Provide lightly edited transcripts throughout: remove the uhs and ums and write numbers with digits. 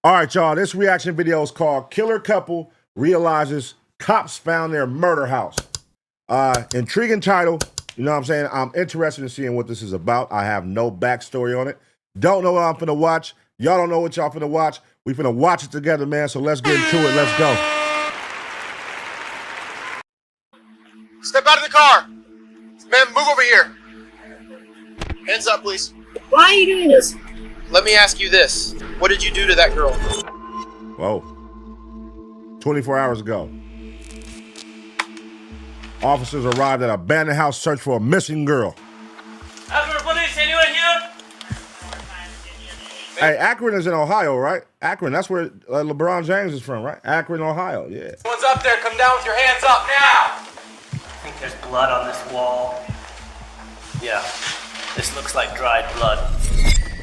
All right, y'all. This reaction video is called Killer Couple Realizes Cops Found Their Murder House. Intriguing title. You know what I'm saying? I'm interested in seeing what this is about. I have no backstory on it. Don't know what I'm finna watch. Y'all don't know what y'all finna watch. We finna watch it together, man. So let's get into it. Let's go. Step out of the car. Man, move over here. Hands up, please. Why are you doing this? Let me ask you this. What did you do to that girl? Whoa. 24 hours ago. Officers arrived at an abandoned house search for a missing girl. Akron police, anyone here? Hey, Akron is in Ohio, right? Akron, that's where LeBron James is from, right? Akron, Ohio, yeah. Someone's up there, come down with your hands up now! I think there's blood on this wall. Yeah, this looks like dried blood.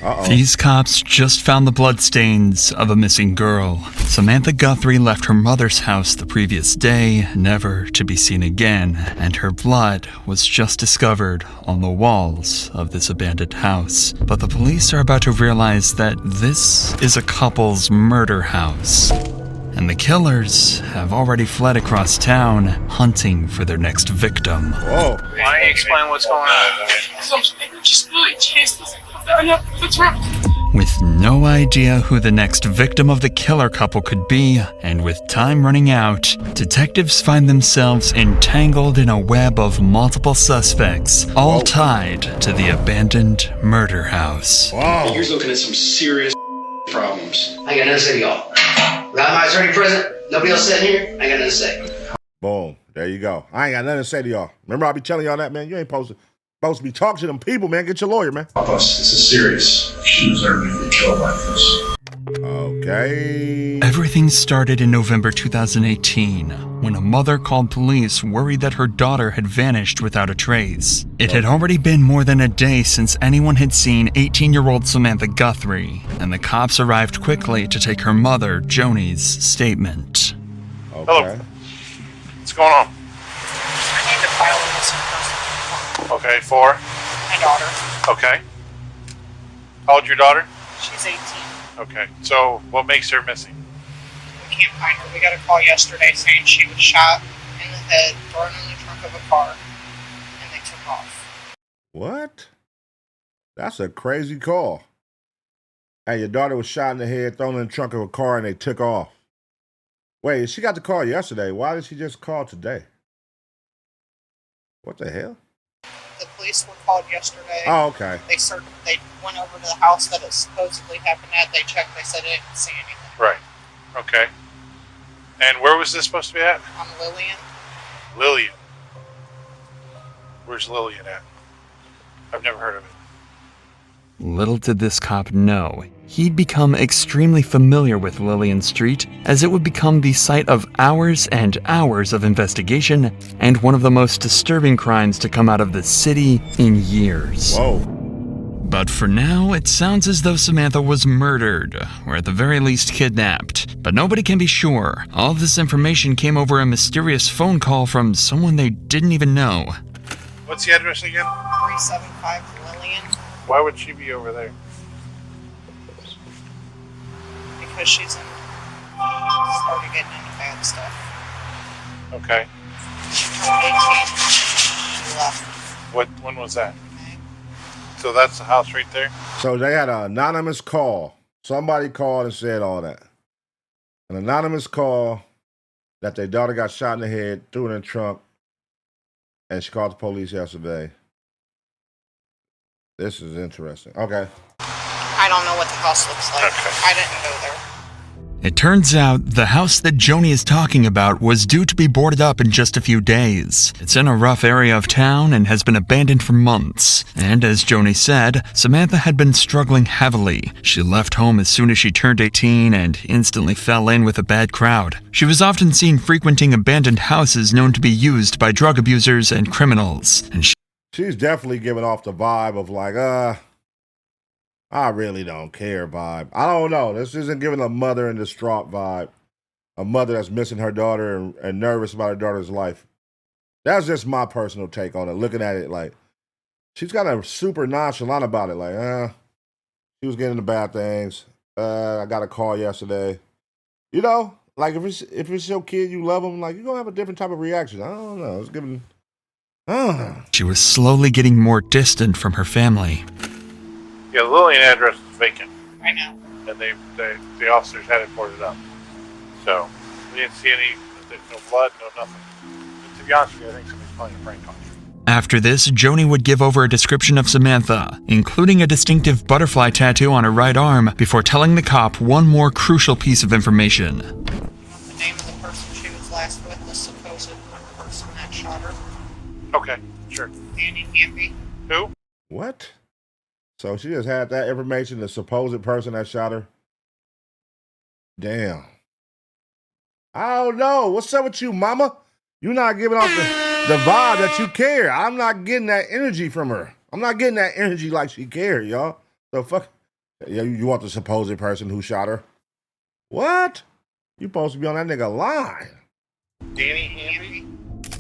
Uh-oh. These cops just found the bloodstains of a missing girl. Samantha Guthrie left her mother's house the previous day, never to be seen again, and her blood was just discovered on the walls of this abandoned house. But the police are about to realize that this is a couple's murder house. And the killers have already fled across town, hunting for their next victim. Whoa. Why don't you explain what's going on? With no idea who the next victim of the killer couple could be, and with time running out, detectives find themselves entangled in a web of multiple suspects, all tied to the abandoned murder house. Wow. You're looking at some serious problems. I got nothing to say to y'all. Without my attorney present, nobody else sitting here, I got nothing to say. Boom. There you go. I ain't got nothing to say to y'all. Remember, I be telling y'all that, man. You ain't supposed to be talking to them people, man. Get your lawyer, man. Plus, this is serious. She deserves to get killed like this. Okay. Everything started in November 2018, when a mother called police worried that her daughter had vanished without a trace. It had already been more than a day since anyone had seen 18-year-old Samantha Guthrie, and the cops arrived quickly to take her mother, Joni's, statement. Okay. Hello. What's going on? I need to file a missing person. Okay, for? My daughter. Okay. How old's your daughter? She's 18. Okay, so what makes her missing? We can't find her. We got a call yesterday saying she was shot in the head, thrown in the trunk of a car, and they took off. What? That's a crazy call. Hey, your daughter was shot in the head, thrown in the trunk of a car, and they took off. Wait, she got the call yesterday. Why did she just call today? What the hell? The police were called yesterday. Oh, okay. They went over to the house that it supposedly happened at. They checked. They said they didn't see anything. Right. Okay. And where was this supposed to be at? On Lillian. Lillian. Where's Lillian at? I've never heard of it. Little did this cop know, he'd become extremely familiar with Lillian Street, as it would become the site of hours and hours of investigation and one of the most disturbing crimes to come out of the city in years. Whoa. But for now, it sounds as though Samantha was murdered, or at the very least kidnapped. But nobody can be sure. All of this information came over a mysterious phone call from someone they didn't even know. What's the address again? 375 Lillian. Why would she be over there? Because she's started getting into bad stuff. Okay. She turned 18. She left. When was that? Okay. So that's the house right there? So they had an anonymous call. Somebody called and said all that. An anonymous call that their daughter got shot in the head, threw it in the trunk, and she called the police yesterday. This is interesting. Okay. I don't know what the house looks like. Okay. I didn't go there. It turns out the house that Joni is talking about was due to be boarded up in just a few days. It's in a rough area of town and has been abandoned for months. And as Joni said, Samantha had been struggling heavily. She left home as soon as she turned 18 and instantly fell in with a bad crowd. She was often seen frequenting abandoned houses known to be used by drug abusers and criminals. And She's definitely giving off the vibe of like, I really don't care vibe. I don't know. This isn't giving a mother in distraught vibe. A mother that's missing her daughter and nervous about her daughter's life. That's just my personal take on it. Looking at it like, she's got a super nonchalant about it. Like, she was getting into bad things. I got a call yesterday. You know, like if it's your kid, you love them, like you're gonna have a different type of reaction. I don't know. It's giving. She was slowly getting more distant from her family. Yeah, the Lillian address is vacant, I know. and the officers had it boarded up. So we didn't see any, no blood, no nothing. But to be honest with you, I think somebody's playing a prank on you. After this, Joni would give over a description of Samantha, including a distinctive butterfly tattoo on her right arm, before telling the cop one more crucial piece of information. You want the name of the person she was last with, the supposed person that shot her? Okay, sure. Danny Hamby. Who? What? So she just had that information, the supposed person that shot her? Damn. I don't know. What's up with you, mama? You're not giving off the vibe that you care. I'm not getting that energy from her. I'm not getting that energy like she cared, y'all. So fuck. Yeah, you want the supposed person who shot her? What? You supposed to be on that nigga line. Danny Hamby?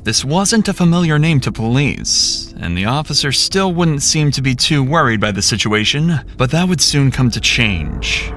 This wasn't a familiar name to police, and the officer still wouldn't seem to be too worried by the situation, but that would soon come to change.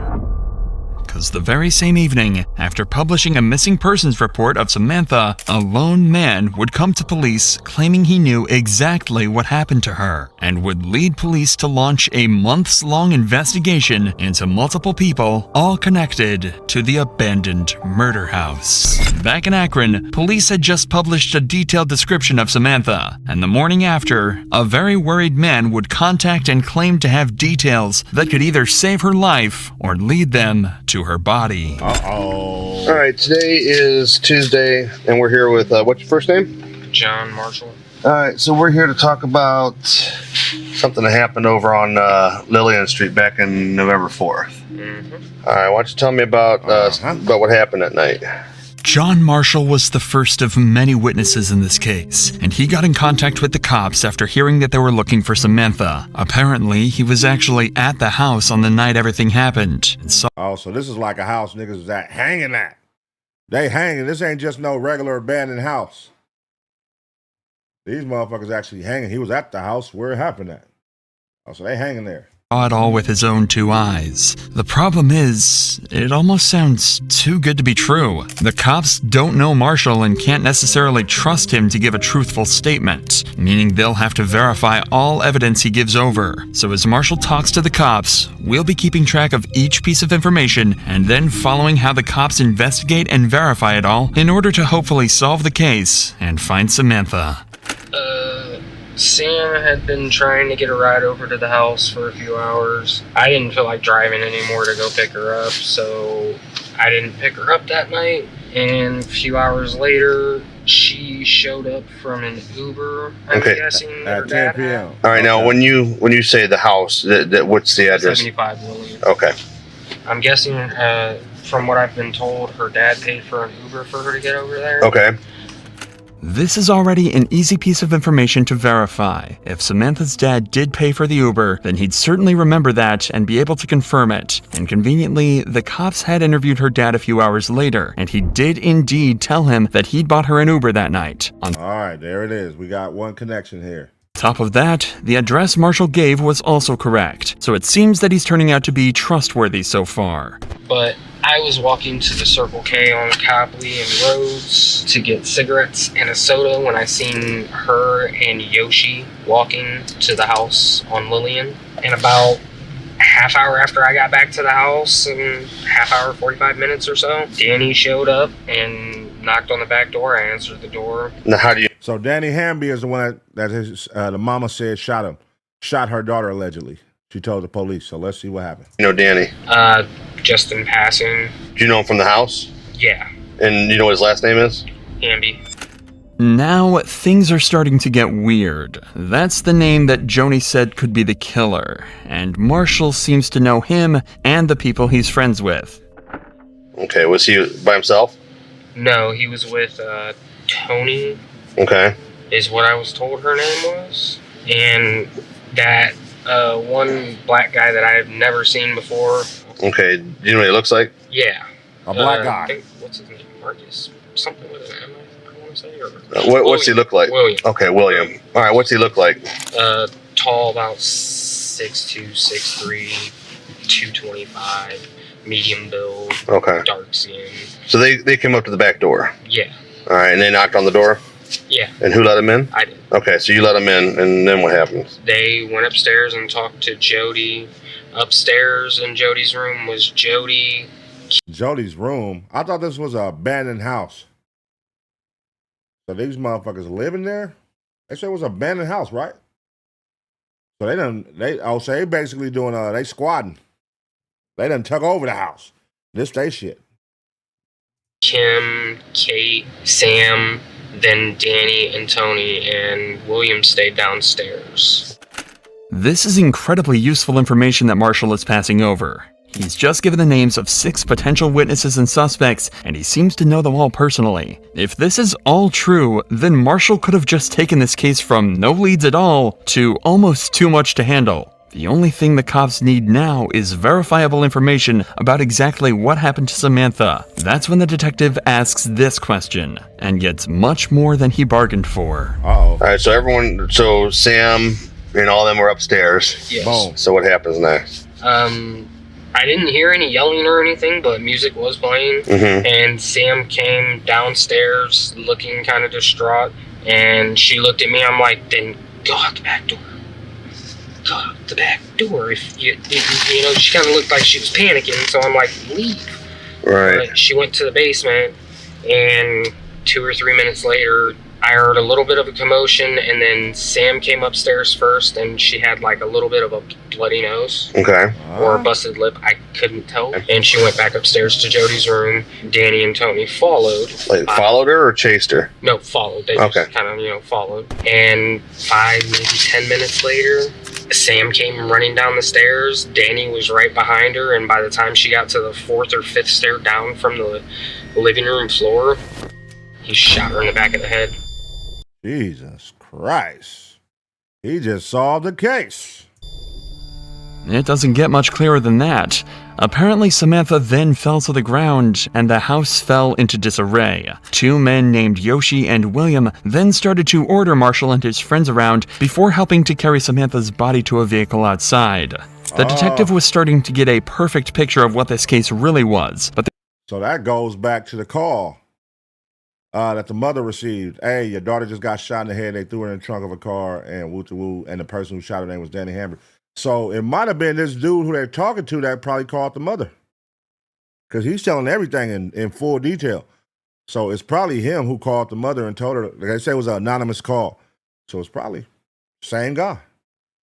Because the very same evening, after publishing a missing persons report of Samantha, a lone man would come to police claiming he knew exactly what happened to her, and would lead police to launch a months-long investigation into multiple people, all connected to the abandoned murder house. Back in Akron, police had just published a detailed description of Samantha, and the morning after, a very worried man would contact and claim to have details that could either save her life or lead them to her body. Uh-oh. All right, today is Tuesday, and we're here with, what's your first name? John Marshall. All right, so we're here to talk about something that happened over on Lillian Street back in November 4th. Mm-hmm. All right, why don't you tell me about what happened that night? John Marshall was the first of many witnesses in this case, and he got in contact with the cops after hearing that they were looking for Samantha. Apparently, he was actually at the house on the night everything happened. And so this is like a house niggas is at hanging at. They hanging. This ain't just no regular abandoned house. These motherfuckers actually hanging. He was at the house where it happened at. Oh, so they hanging there. saw it all with his own two eyes. The problem is, it almost sounds too good to be true. The cops don't know Marshall and can't necessarily trust him to give a truthful statement, meaning they'll have to verify all evidence he gives over. So as Marshall talks to the cops, we'll be keeping track of each piece of information and then following how the cops investigate and verify it all in order to hopefully solve the case and find Samantha. Sam had been trying to get a ride over to the house for a few hours. I didn't feel like driving anymore to go pick her up, so I didn't pick her up that night. And a few hours later, she showed up from an Uber, I'm guessing. At 10 p.m. All right, now when you say the house, what's the address? 75 William. Okay. I'm guessing, from what I've been told, her dad paid for an Uber for her to get over there. Okay. This is already an easy piece of information to verify. If Samantha's dad did pay for the Uber, then he'd certainly remember that and be able to confirm it. And conveniently, the cops had interviewed her dad a few hours later, and he did indeed tell him that he'd bought her an Uber that night. All right, there it is. We got one connection here. Top of that, the address Marshall gave was also correct, so it seems that he's turning out to be trustworthy so far. But I was walking to the Circle K on Copley and Rhodes to get cigarettes and a soda when I seen her and Yoshi walking to the house on Lillian. And about half hour after I got back to the house, and half hour, 45 minutes or so, Danny showed up and knocked on the back door. I answered the door. Now, how do you... So Danny Hamby is the one that the mama said shot her daughter allegedly. She told the police. So let's see what happened. You know Danny? Just in passing. Do you know him from the house? Yeah. And you know what his last name is? Hamby. Now, things are starting to get weird. That's the name that Joni said could be the killer, and Marshall seems to know him and the people he's friends with. Okay, was he by himself? No, he was with Tony. Okay. Is what I was told her name was. And that one black guy that I have never seen before. Okay, do you know what he looks like? Yeah. A black guy. I think, what's his name? Marcus? Something with an M, I want to say. Or, what's he look like? William. Okay, William. All right, what's he look like? Tall, about 6'2", 6'3", 225. medium build, Okay. dark skin. So they came up to the back door. Yeah. All right, and they knocked on the door. Yeah. And who let them in? I did. Okay, so you let them in, and then what happens? They went upstairs and talked to Jody. Upstairs in Jody's room was Jody. Jody's room? I thought this was an abandoned house. So these motherfuckers living there? They said it was an abandoned house, right? So so they basically doing, they squatting. They done took over the house. This they shit. Kim, Kate, Sam, then Danny and Tony, and William stayed downstairs. This is incredibly useful information that Marshall is passing over. He's just given the names of 6 potential witnesses and suspects, and he seems to know them all personally. If this is all true, then Marshall could have just taken this case from no leads at all to almost too much to handle. The only thing the cops need now is verifiable information about exactly what happened to Samantha. That's when the detective asks this question, and gets much more than he bargained for. All right, so Sam and all of them were upstairs. Yes. Boom. So what happens next? I didn't hear any yelling or anything, but music was playing. And Sam came downstairs looking kind of distraught, and she looked at me. I'm like, then go out the back door. Go out the back door. If you know, she kind of looked like she was panicking, so I'm like, leave. Right. But she went to the basement, and 2 or 3 minutes later, I heard a little bit of a commotion, and then Sam came upstairs first, and she had like a little bit of a bloody nose. Okay. Or a busted lip, I couldn't tell. And she went back upstairs to Jody's room. Danny and Tony followed. Like followed her or chased her? No, followed. They just kind of, followed. And 5, maybe 10 minutes later, Sam came running down the stairs. Danny was right behind her, and by the time she got to the 4th or 5th stair down from the living room floor, he shot her in the back of the head. Jesus Christ. He just solved the case. It doesn't get much clearer than that. Apparently, Samantha then fell to the ground, and the house fell into disarray. 2 men named Yoshi and William then started to order Marshall and his friends around before helping to carry Samantha's body to a vehicle outside. The detective was starting to get a perfect picture of what this case really was, but so that goes back to the call that the mother received. Hey, your daughter just got shot in the head. They threw her in the trunk of a car, and woo-to-woo, and the person who shot her name was Danny Hammer. So it might have been this dude who they're talking to that probably called the mother, because he's telling everything in full detail. So it's probably him who called the mother and told her. Like they say, it was an anonymous call. So it's probably the same guy.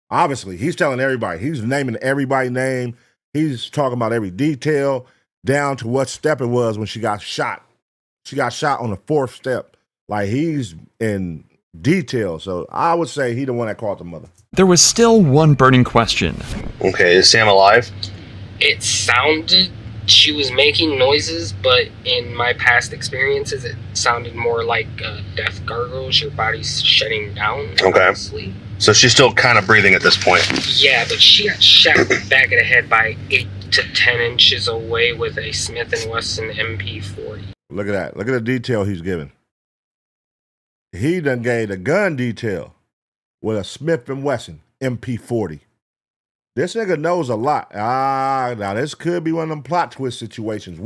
Obviously, he's telling everybody. He's naming everybody's name. He's talking about every detail down to what step it was when she got shot. She got shot on the 4th step. Like, he's in detail. So I would say he the one that called the mother. there was still one burning question. Okay, is Sam alive? It sounded she was making noises, but in my past experiences, it sounded more like death gargles, your body's shutting down. Okay. Honestly. So she's still kind of breathing at this point. Yeah, but she got shot in the back of the head by 8 to 10 inches away with a Smith & Wesson MP40. Look at that. Look at the detail he's giving. He done gave the gun detail with a Smith & Wesson MP40. This nigga knows a lot. Now this could be one of them plot twist situations.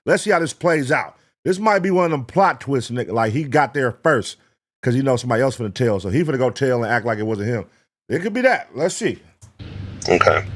Let's see how this plays out. This might be one of them plot twists, nigga. Like, he got there first because he knows somebody else finna tell. So he finna go tell and act like it wasn't him. It could be that. Let's see. Okay.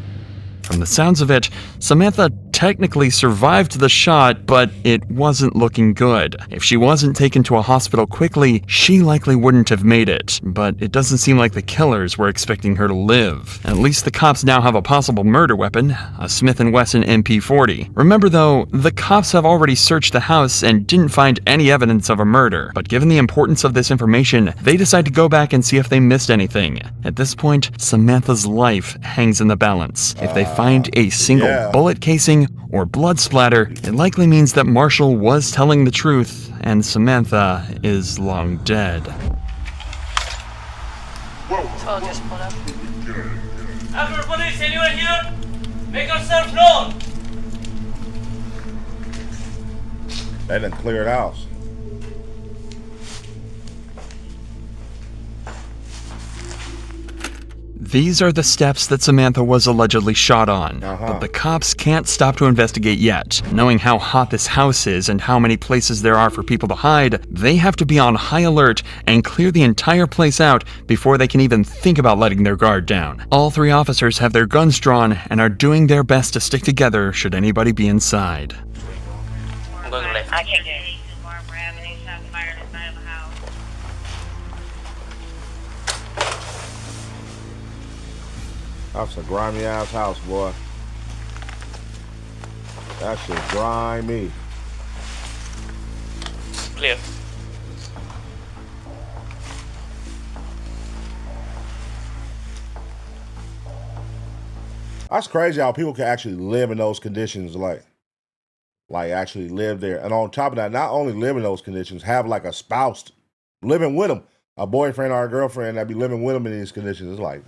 From the sounds of it, Samantha technically survived the shot, but it wasn't looking good. If she wasn't taken to a hospital quickly, she likely wouldn't have made it, but it doesn't seem like the killers were expecting her to live. At least the cops now have a possible murder weapon, a Smith & Wesson MP40. Remember though, the cops have already searched the house and didn't find any evidence of a murder, but given the importance of this information, they decide to go back and see if they missed anything. At this point, Samantha's life hangs in the balance. If they find a single bullet casing or blood splatter, it likely means that Marshall was telling the truth and Samantha is long dead. So just put up. Everybody, is anyone here? Make yourself known. They done cleared house. These are the steps that Samantha was allegedly shot on, but the cops can't stop to investigate yet. Knowing how hot this house is and how many places there are for people to hide, they have to be on high alert and clear the entire place out before they can even think about letting their guard down. All 3 officers have their guns drawn and are doing their best to stick together should anybody be inside. I'm going left. I can't get it. That's a grimy ass house, boy. That shit grimy. Clear. That's crazy how people can actually live in those conditions, like actually live there. And on top of that, not only live in those conditions, have like a spouse living with them, a boyfriend or a girlfriend that be living with them in these conditions. It's like,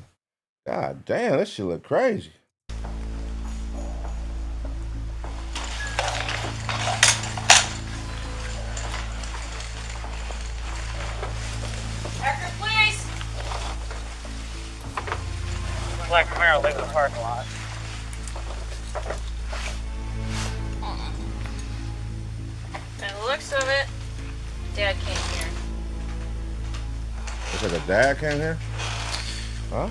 God damn, this shit look crazy. Record, please. Black Camaro live in the parking lot. By the looks of it, Dad came here. Looks like a dad came here? Huh?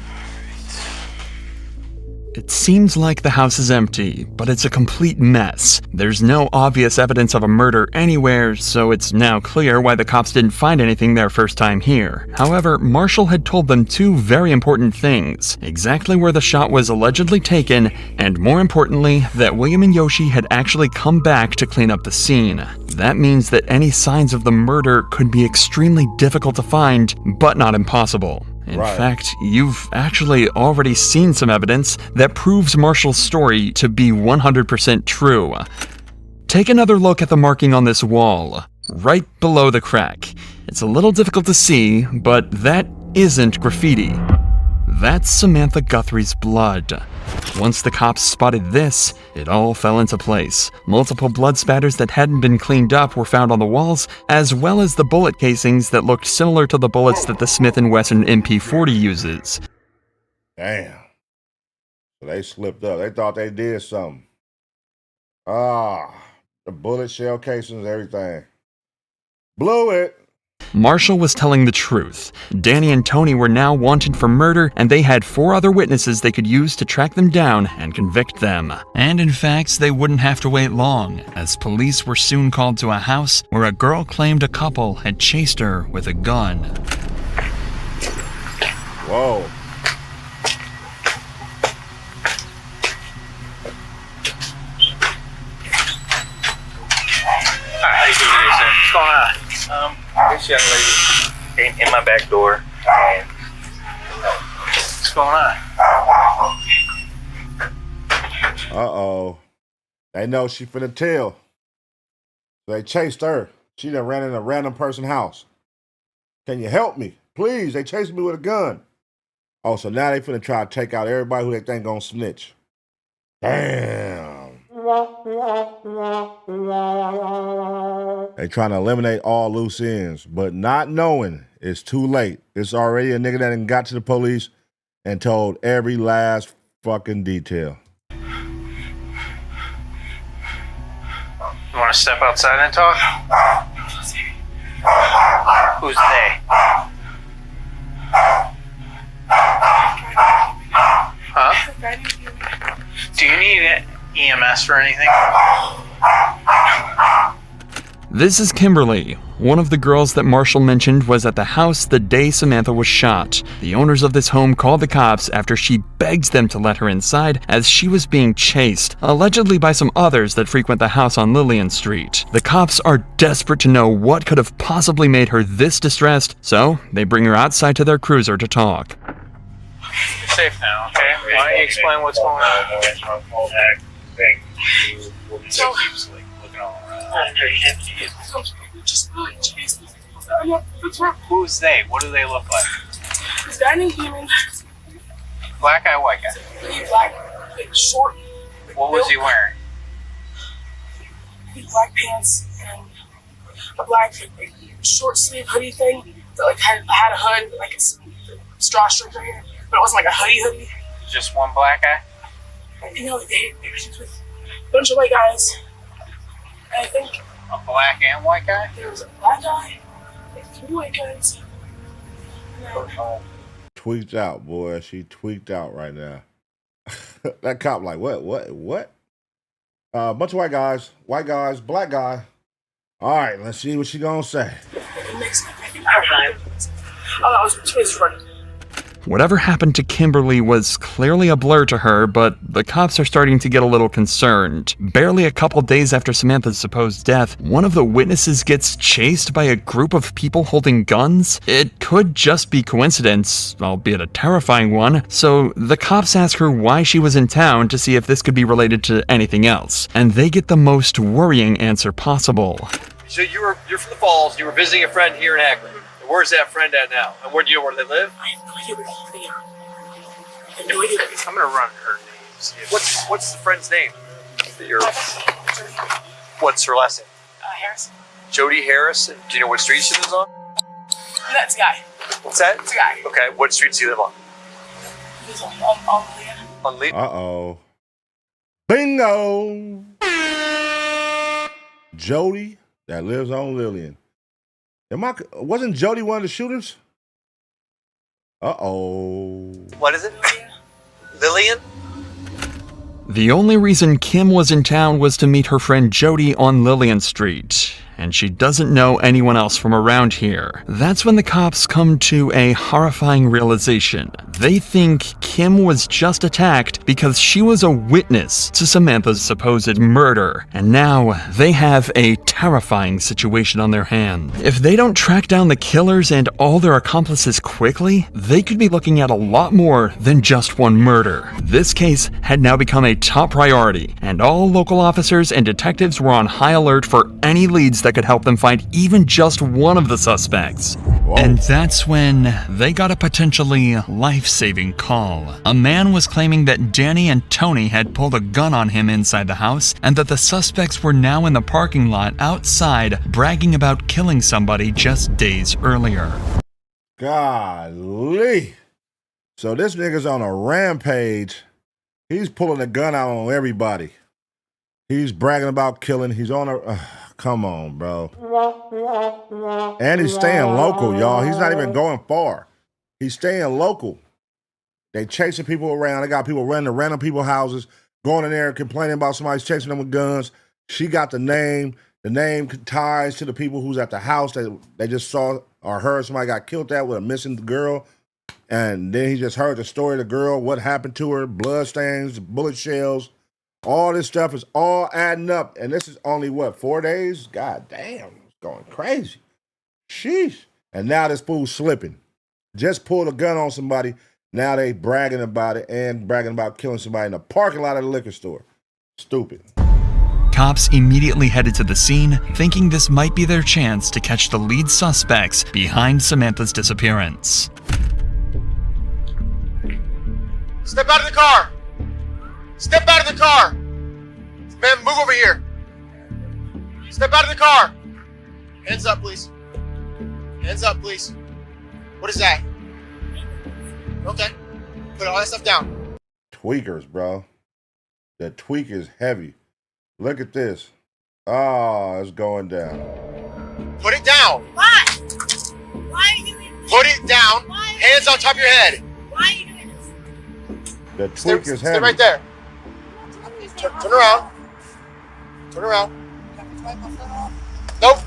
It seems like the house is empty, but it's a complete mess. There's no obvious evidence of a murder anywhere, so it's now clear why the cops didn't find anything their first time here. However, Marshall had told them 2 very important things: exactly where the shot was allegedly taken, and more importantly, that William and Yoshi had actually come back to clean up the scene. That means that any signs of the murder could be extremely difficult to find, but not impossible. In fact, you've actually already seen some evidence that proves Marshall's story to be 100% true. Take another look at the marking on this wall, right below the crack. It's a little difficult to see, but that isn't graffiti. That's Samantha Guthrie's blood. Once the cops spotted this, it all fell into place. Multiple blood spatters that hadn't been cleaned up were found on the walls, as well as the bullet casings that looked similar to the bullets that the Smith & Wesson MP40 uses. Damn. So they slipped up. They thought they did something. The bullet shell casings, everything. Blew it. Marshall was telling the truth. Danny and Tony were now wanted for murder, and they had 4 other witnesses they could use to track them down and convict them. And in fact, they wouldn't have to wait long, as police were soon called to a house where a girl claimed a couple had chased her with a gun. Whoa. How you doing today, sir? What's going on? This young lady came in my back door and what's going on? Uh-oh. They know she finna tell. They chased her. She done ran in a random person's house. Can you help me? Please, they chased me with a gun. Oh, so now they finna try to take out everybody who they think gonna snitch. Damn. They trying to eliminate all loose ends, but not knowing it's too late. It's already a nigga that done got to the police and told every last fucking detail. You want to step outside and talk? Who's they? Huh? Do you need EMS for anything? This is Kimberly. One of the girls that Marshall mentioned was at the house the day Samantha was shot. The owners of this home called the cops after she begged them to let her inside as she was being chased, allegedly by some others that frequent the house on Lillian Street. The cops are desperate to know what could have possibly made her this distressed, so they bring her outside to their cruiser to talk. You're safe now, okay? Why don't you explain what's going on? So, looking all around. Who's they? What do they look like? This guy named Human. Black guy, white guy? Black, short. What was he wearing? Black pants and a black short sleeve hoodie thing that like had a hood, like a straw strip right here. but it wasn't like a hoodie. Just one black guy? You know, they were just with a bunch of white guys. And I think A black and white guy? there was a black guy, like 3 white guys. And then, Tweaked out, boy. She tweaked out right now. That cop like, what? Bunch of white guys, black guy. All right, let's see what she gonna say. the next I think that was his running. Whatever happened to Kimberly was clearly a blur to her, but the cops are starting to get a little concerned. Barely a couple days after Samantha's supposed death, one of the witnesses gets chased by a group of people holding guns. It could just be coincidence, albeit a terrifying one, so the cops ask her why she was in town to see if this could be related to anything else, and they get the most worrying answer possible. So you're from the Falls, you were visiting a friend here in Akron. Where's that friend at now? And where do you know where they live? I have no idea where they are. I have no idea. I'm gonna run her name. What's the friend's name? What's her last name? Harris. Jody Harris. Do you know what street she lives on? That's a guy. What's that? It's a guy. Okay, what street does he live on? He's on Leah. On Lee? Uh-oh. Bingo! Jody that lives on Lillian. Wasn't Jody one of the shooters? Uh-oh. What is it? Lillian? The only reason Kim was in town was to meet her friend Jody on Lillian Street, and she doesn't know anyone else from around here. That's when the cops come to a horrifying realization. They think Kim was just attacked because she was a witness to Samantha's supposed murder, and now they have a terrifying situation on their hands. If they don't track down the killers and all their accomplices quickly, they could be looking at a lot more than just one murder. This case had now become a top priority, and all local officers and detectives were on high alert for any leads that could help them find even just one of the suspects. Whoa. And that's when they got a potentially life-saving call. A man was claiming that Danny and Tony had pulled a gun on him inside the house, and that the suspects were now in the parking lot outside bragging about killing somebody just days earlier. Golly. So this nigga's on a rampage. He's pulling a gun out on everybody. He's bragging about killing. He's on a... come on, bro. And he's staying local, y'all. He's not even going far. He's staying local. They chasing people around. They got people running to random people's houses, going in there complaining about somebody's chasing them with guns. She got the name. The name ties to the people who's at the house that they just saw or heard somebody got killed at with a missing girl. And then he just heard the story of the girl, what happened to her, blood stains, bullet shells. All this stuff is all adding up. And this is only, 4 days? God damn, it's going crazy. Sheesh. And now this fool's slipping. Just pulled a gun on somebody. Now they bragging about it and bragging about killing somebody in the parking lot of the liquor store. Stupid. Cops immediately headed to the scene, thinking this might be their chance to catch the lead suspects behind Samantha's disappearance. Step out of the car! Step out of the car! Man, move over here. Step out of the car! Hands up, please. Hands up, please. What is that? Okay. Put all that stuff down. Tweakers, bro. The tweak is heavy. Look at this. Oh, it's going down. Put it down. Why? Why are you doing this? Put it down. Why? Hands on top of your head. Why are you doing this? The tweak is heavy. Stay right there. Turn around. Turn around. Nope.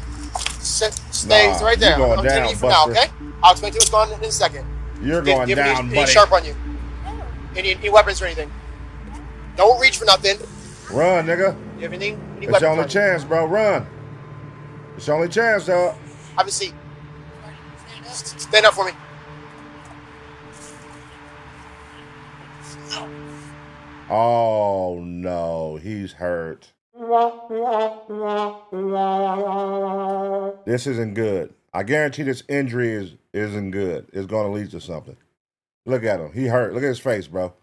Stay right there. You're going I'm down, taking you for now, Buster. okay? I'll explain to you what's going on in a second. You're going Do you have down, any buddy. sharp on you? Any weapons or anything? Don't reach for nothing. Run, nigga. You have any It's weapons your only on chance, bro. Run. It's your only chance, dog. you? Have a seat. Stand up for me. Oh, no. He's hurt. This isn't good. I guarantee this injury isn't good. It's going to lead to something. Look at him. He hurt. Look at his face, bro.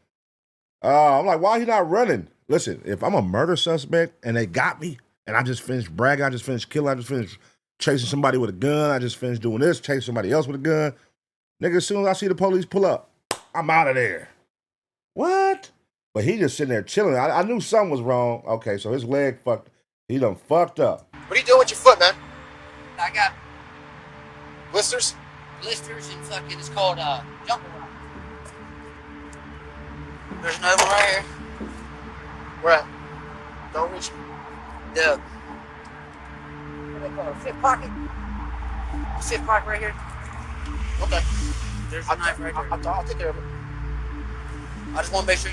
I'm like, why he not running? Listen, if I'm a murder suspect and they got me and I just finished bragging, I just finished killing, I just finished chasing somebody with a gun, I just finished doing this, chasing somebody else with a gun, nigga, as soon as I see the police pull up, I'm out of there. What? But he just sitting there chilling. I knew something was wrong. Okay, so his leg fucked. He done fucked up. What are you doing with your foot, man? I got Blisters? blisters and fucking, it's called jumper rock. There's another one right here. Where at? Don't reach. The, what do they call it? Fifth pocket? Fifth pocket right here. Okay. There's a knife right there. I'll take care of it. I just want to make sure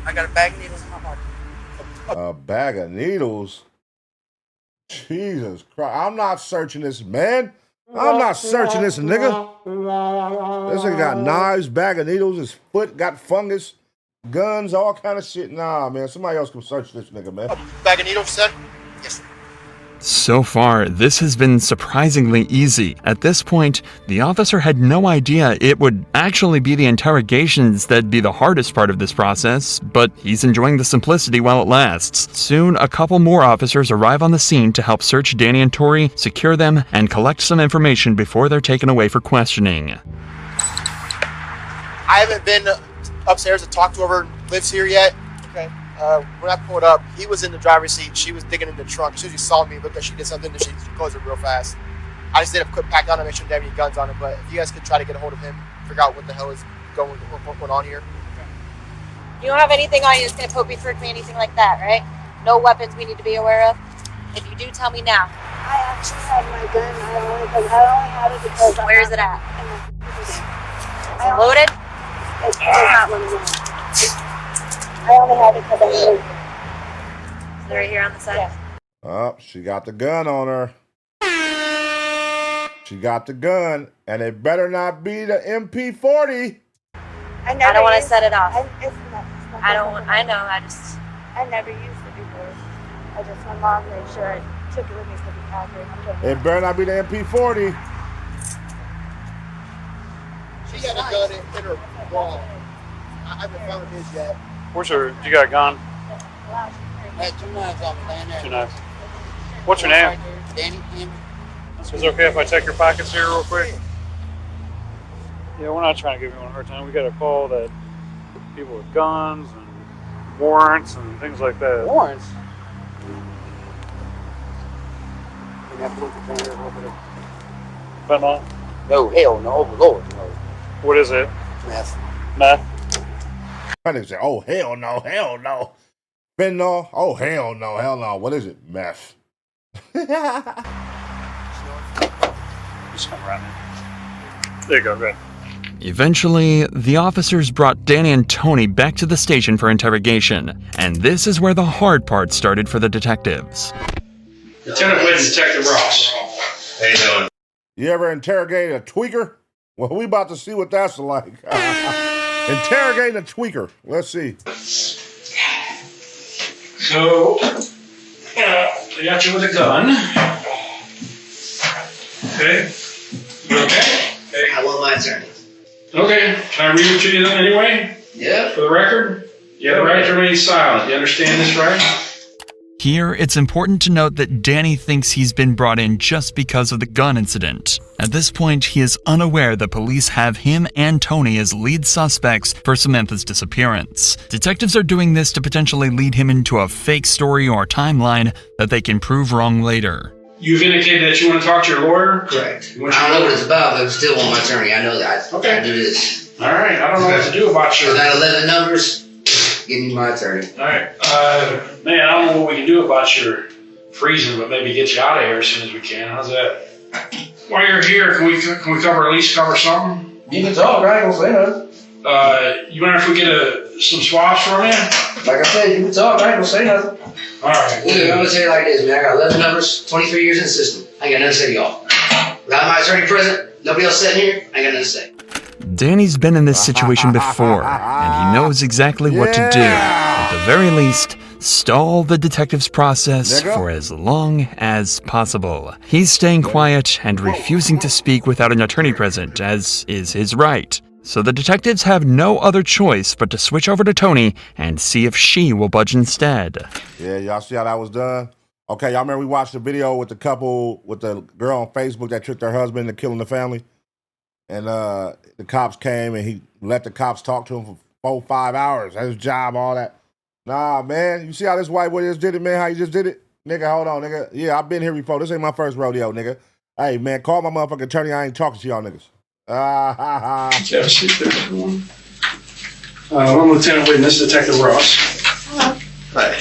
I got a bag of needles in my pocket. A bag of needles? Jesus Christ. I'm not searching this, man. I'm not searching this nigga. This nigga got knives, bag of needles, his foot got fungus, guns, all kind of shit. Nah, man. Somebody else can search this nigga, man. Bag of needles, you said? Yes, sir. So far, this has been surprisingly easy. At this point, the officer had no idea it would actually be the interrogations that'd be the hardest part of this process, but he's enjoying the simplicity while it lasts. Soon, a couple more officers arrive on the scene to help search Danny and Tori, secure them, and collect some information before they're taken away for questioning. I haven't been upstairs to talk to whoever lives here yet. Okay. When I pulled up, he was in the driver's seat. She was digging in the trunk. As soon as she saw me, looked like she did something, and she closed it real fast. I just did a quick pat down to make sure they didn't have any guns on him. But if you guys could try to get a hold of him, figure out what the hell is going on here. You don't have anything on you that's going to poke me, trick me, anything like that, right? No weapons we need to be aware of? If you do, tell me now. I actually have my gun. I only had it because. Where is it at? Is it loaded? It's not loaded. I only have it because I'm moving. Is it right here on the side? Yeah. Oh, she got the gun on her. She got the gun, and it better not be the MP40. I don't want to set it off. It's not I know. I never used it before. I just, my mom made sure I took it with me to the factory. It better not be the MP40. She got a gun in her wall. I haven't found his yet. Where's her? You got a gun? I had 2 knives on me laying there. 2 knives. What's your name? Danny. Is it okay if I check your pockets here real quick? Yeah, we're not trying to give anyone a hard time. We got a call that people with guns and warrants and things like that. Warrants? Fentanyl? No, hell no. Oh, Lord, no. What is it? Meth. Meth? I didn't say, oh, hell no, hell no. Fentanyl? Oh, hell no, hell no. What is it? Meth. Just come around here. There you go, good. Eventually, the officers brought Danny and Tony back to the station for interrogation, and this is where the hard part started for the detectives. Lieutenant Wynn, Detective Ross. How you doing? You ever interrogated a tweaker? Well, we about to see what that's like. Interrogating a tweaker. Let's see. So, they got you with a gun. Okay. You okay? I want my attorney. Okay. Can I read it to you then anyway? Yeah. For the record? You have the right to remain silent. You understand this, right? Here, it's important to note that Danny thinks he's been brought in just because of the gun incident. At this point, he is unaware that police have him and Tony as lead suspects for Samantha's disappearance. Detectives are doing this to potentially lead him into a fake story or timeline that they can prove wrong later. You've indicated that you want to talk to your lawyer? Correct. I don't know what it's about, but I still want my attorney. I know that. Okay. I do this. All right. I don't know what to do about your... For that 11 numbers, give me my attorney. All right. Man, I don't know what we can do about your freezing, but maybe get you out of here as soon as we can. How's that? While you're here, can we cover, at least cover something? You can talk, I ain't gonna say nothing. You mind if we get some swabs from you? Like I said, you can talk, I ain't gonna say nothing. All right. Look, I'm gonna tell you like this, man. I got 11 numbers, 23 years in the system. I ain't got nothing to say to y'all. Without my attorney present, nobody else sitting here, I ain't got nothing to say. Danny's been in this situation before, and he knows exactly what to do. At the very least, stall the detective's process for as long as possible. He's staying quiet and refusing to speak without an attorney present, as is his right. So the detectives have no other choice but to switch over to Tony and see if she will budge instead. Yeah, y'all see how that was done? Okay, y'all remember we watched the video with the couple, with the girl on Facebook that tricked her husband into killing the family? And the cops came and he let the cops talk to him for 4-5 hours. That's his job, all that. Nah, man. You see how this white boy just did it, man? How you just did it? Nigga, hold on, nigga. Yeah, I've been here before. This ain't my first rodeo, nigga. Hey, man, call my motherfucking attorney. I ain't talking to y'all niggas. Have a seat there, everyone. I'm Lieutenant Whitten. This is Detective Ross. Hello. Hi.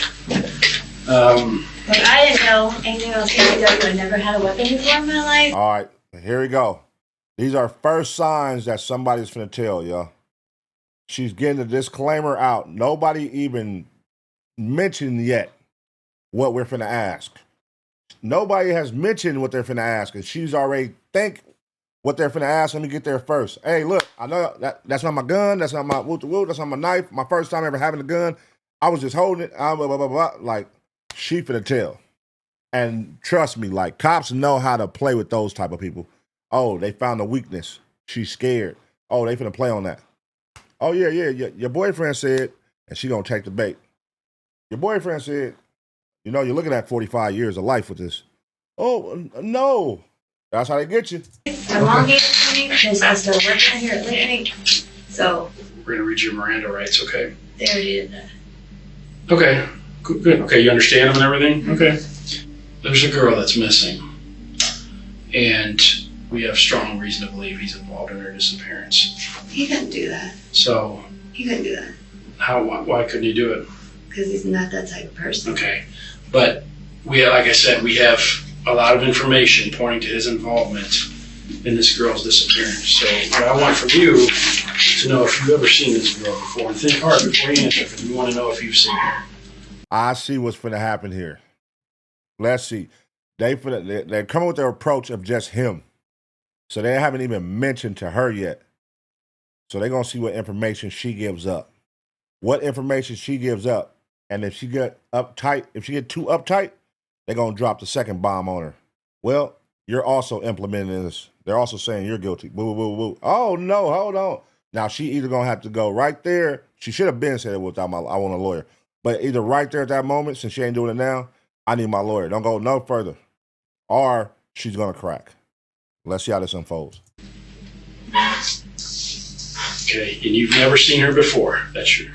But I didn't know anything about CCW. I never had a weapon before in my life. All right, here we go. These are first signs that somebody's finna tell, y'all. She's getting the disclaimer out. Nobody even mentioned yet what we're finna ask. Nobody has mentioned what they're finna ask, and she's already think what they're finna ask. Let me get there first. Hey, look, I know that's not my gun. That's not my woot-woot. That's not my knife. My first time ever having a gun. I was just holding it. Blah, blah, blah, blah. Like, she finna tell. And trust me, like, cops know how to play with those type of people. Oh, they found a weakness. She's scared. Oh, they finna play on that. Oh, yeah. Your boyfriend said, and she gonna take the bait. Your boyfriend said, you know, you're looking at 45 years of life with this. Oh, no. That's how they get you. My mom gave it to me because I still working here at Lair. So We're going to read your Miranda rights, okay? they already did that. Okay, good. Okay, you understand them and everything? Okay. There's a girl that's missing, and we have strong reason to believe he's involved in her disappearance. He couldn't do that. So, He couldn't do that why couldn't he do it? because he's not that type of person. Okay, but like I said, we have a lot of information pointing to his involvement in this girl's disappearance. So what I want from you is to know if you've ever seen this girl before, and think hard before you answer, because we want to know if you've seen her. I see what's finna happen here. Let's see. They're coming with their approach of just him. So they haven't even mentioned to her yet. So they're gonna see what information she gives up. What information she gives up. And if she get too uptight, they're gonna drop the second bomb on her. Well, you're also implementing this. They're also saying you're guilty. Boo, boo, boo, boo. Oh no, hold on. Now she either gonna have to go right there. She should have been said it without I want a lawyer. But either right there at that moment, since she ain't doing it now, I need my lawyer. Don't go no further. Or she's gonna crack. Let's see how this unfolds. Okay, and you've never seen her before. That's true.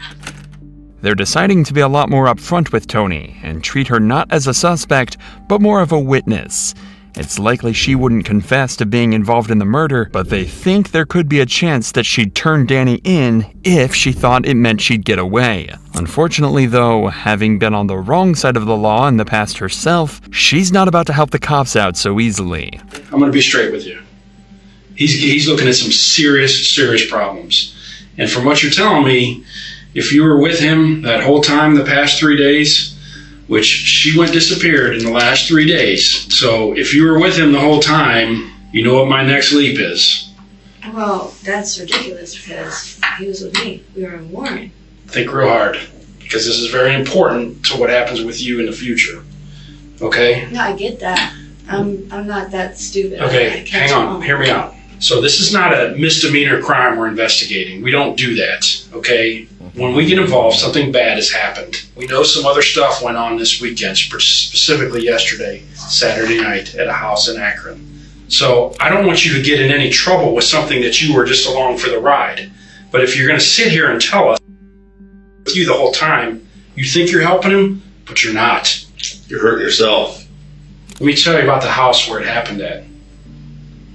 They're deciding to be a lot more upfront with Tony and treat her not as a suspect, but more of a witness. It's likely she wouldn't confess to being involved in the murder, but they think there could be a chance that she'd turn Danny in if she thought it meant she'd get away. Unfortunately, though, having been on the wrong side of the law in the past herself, she's not about to help the cops out so easily. I'm going to be straight with you. He's looking at some serious problems. And from what you're telling me, if you were with him that whole time the past 3 days, which she went disappeared in the last 3 days. So if you were with him the whole time, you know what my next leap is. Well, that's ridiculous because he was with me. We were in Warren. Think real hard, because this is very important to what happens with you in the future. Okay? No, I get that. I'm not that stupid. Okay, hang on. Hear me out. So this is not a misdemeanor crime we're investigating. We don't do that, okay? When we get involved, something bad has happened. We know some other stuff went on this weekend, specifically yesterday, Saturday night, at a house in Akron. So I don't want you to get in any trouble with something that you were just along for the ride. But if you're going to sit here and tell us with you the whole time, you think you're helping him, but you're not. You're hurting yourself. Let me tell you about the house where it happened at.